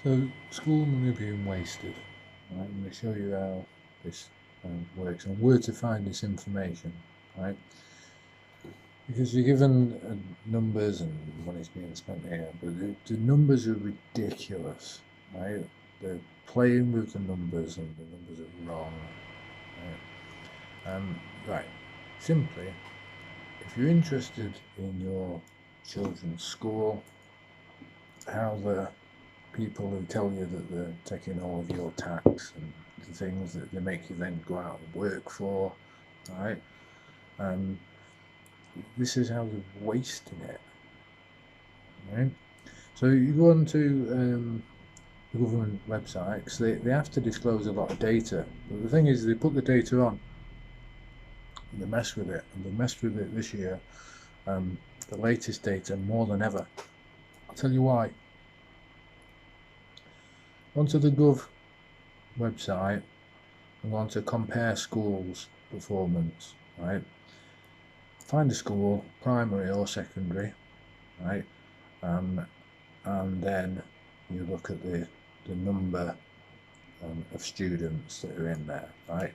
So, school money being wasted. Right, I'm going to show you how this works and where to find this information. Right, because you're given numbers and money's being spent here, but the numbers are ridiculous. Right, they're playing with the numbers and the numbers are wrong. Right, simply, if you're interested in your children's school, how the people who tell you that they're taking all of your tax and the things that they make you then go out and work for, right? This is how they're wasting it, right? So you go on to the government website because they have to disclose a lot of data. But the thing is, they put the data on and they mess with it, and they messed with it this year. The latest data more than ever. I'll tell you why. Onto the Gov website and go on to compare schools' performance, right? Find a school, primary or secondary, right? And then you look at the number of students that are in there, right?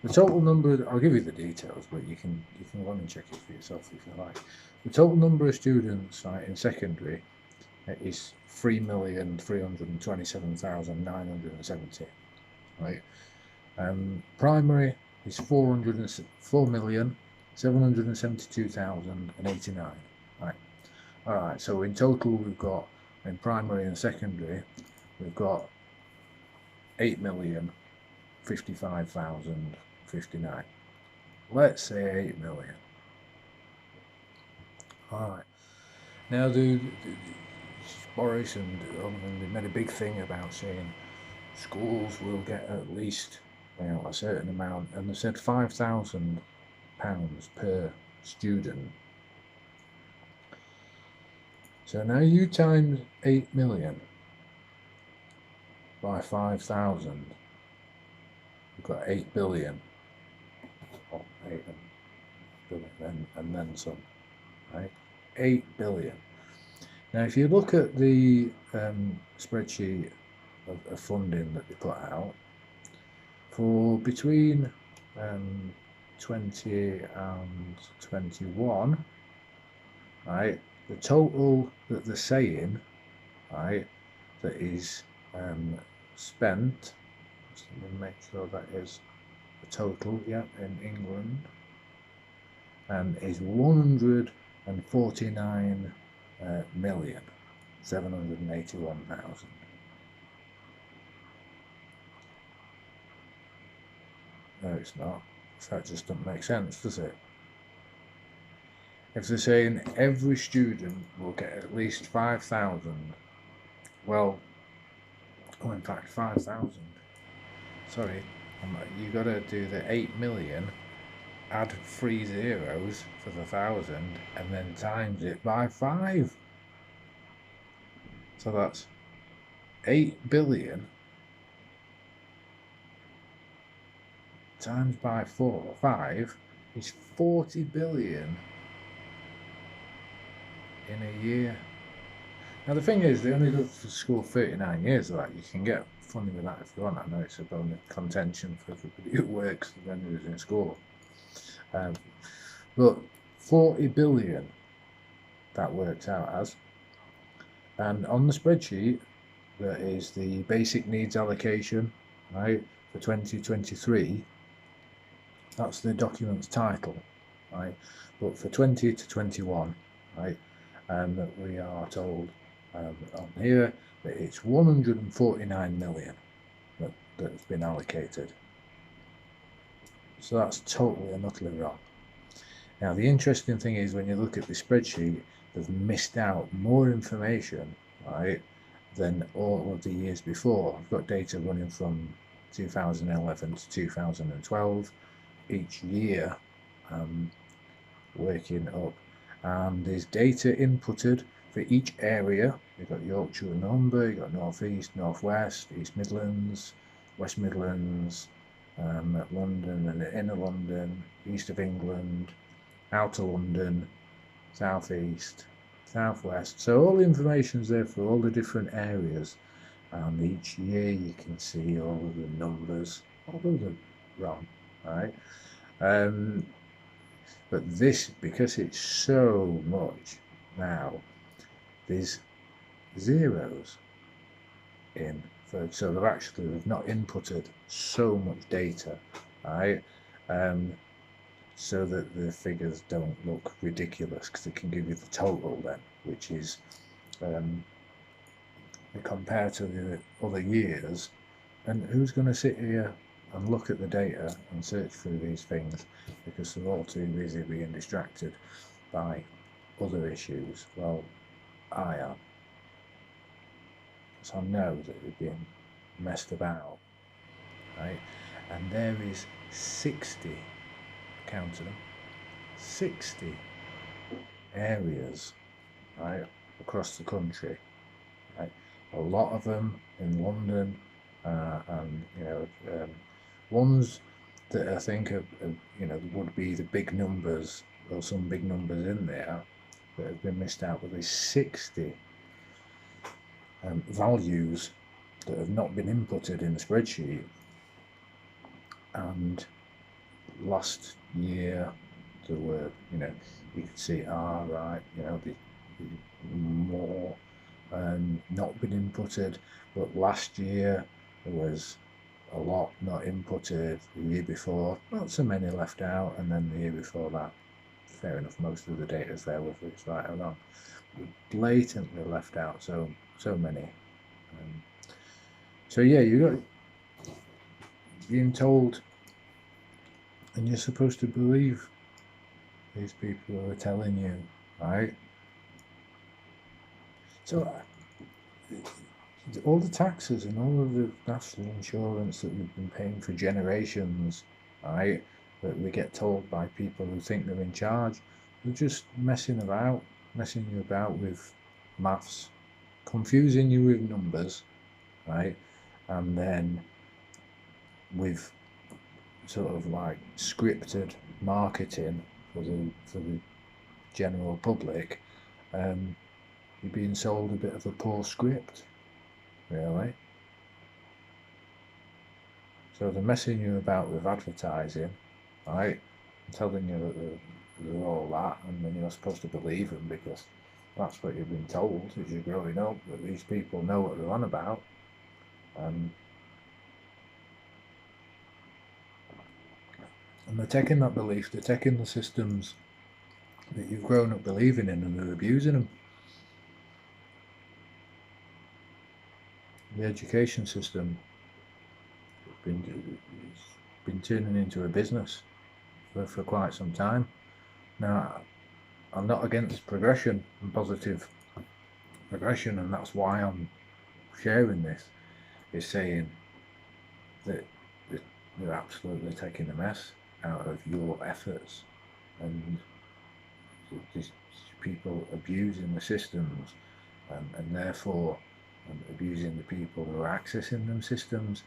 The total number, I'll give you the details, but you can go on and check it for yourself if you like. The total number of students, right, in secondary is 3,327,970, right? Primary is 4,772,089, right? All right, so in total we've got, in primary and secondary, we've got 8,055,059. Let's say 8 million. All right. Now, Boris and they made a big thing about saying schools will get at least a certain amount, and they said £5,000 per student. So now you times 8 million by 5,000, you've got 8 billion. Oh, 8 billion and then some, right? 8 billion. Now, if you look at the spreadsheet of funding that they put out for between 20 and 21, right, the total that they're saying, right, that is spent, just let me make sure that is the total, yeah, in England, is 149,781,000. No, it's not. That just doesn't make sense, does it? If they're saying every student will get at least 5,000, well, in fact, 5,000. Sorry, you got to do the 8 million, add 3 zeros for the 1,000, and then times it by 5. So that's 8 billion times by 5 is 40 billion in a year. Now the thing is, they only go to school 39 years of that. You can get funny with that if you want. I know it's a bone of contention for everybody who works when who's in school. But 40 billion that works out as. And on the spreadsheet, there is the basic needs allocation, right, for 2023. That's the document's title, right? But for 20 to 21, right, we are told on here that it's 149 million that's been allocated. So that's totally and utterly wrong. Now, the interesting thing is when you look at the spreadsheet, they've missed out more information, right, than all of the years before. I've got data running from 2011 to 2012, each year working up. And there's data inputted for each area. You've got Yorkshire and Humber, you've got North East, North West, East Midlands, West Midlands, London and Inner London, East of England, Outer London, South East, South West. So all the information's there for all the different areas. and each year you can see all of the numbers, although they're wrong, right? But this, because it's so much now, there's zeros in. So they've not inputted so much data, right? So that the figures don't look ridiculous, because it can give you the total then, which is compared to the other years. And who's going to sit here and look at the data and search through these things, because they're all too busy being distracted by other issues? Well, I am. So I know that they're being messed about, right? And there is 60, counting them, 60 areas, right, across the country, right? A lot of them in London, and ones that I think would be the big numbers, or some big numbers in there that have been missed out. But there's 60 values that have not been inputted in the spreadsheet. And last year there were, you could see, right, the more not been inputted. But last year there was a lot not inputted. The year before, not so many left out, and then the year before that, fair enough, most of the data is there, whether it's right or wrong. Blatantly left out so many. So yeah, you got being told, and you're supposed to believe these people who are telling you, right? So all the taxes and all of the national insurance that we've been paying for generations, right, that we get told by people who think they're in charge, they're just messing you about with maths, confusing you with numbers, right, and then with sort of like scripted marketing for the general public. You're being sold a bit of a poor script, really. So they're messing you about with advertising, right? Telling you that they're all that, and then you're supposed to believe them, because that's what you've been told as you're growing up, that these people know what they're on about. And they're taking that belief, they're taking the systems that you've grown up believing in, and they're abusing them. The education system has been turning into a business for quite some time. Now, I'm not against progression and positive progression, and that's why I'm sharing this, is saying that they're absolutely taking the mess out of your efforts, and these people abusing the systems, and therefore abusing the people who are accessing them systems,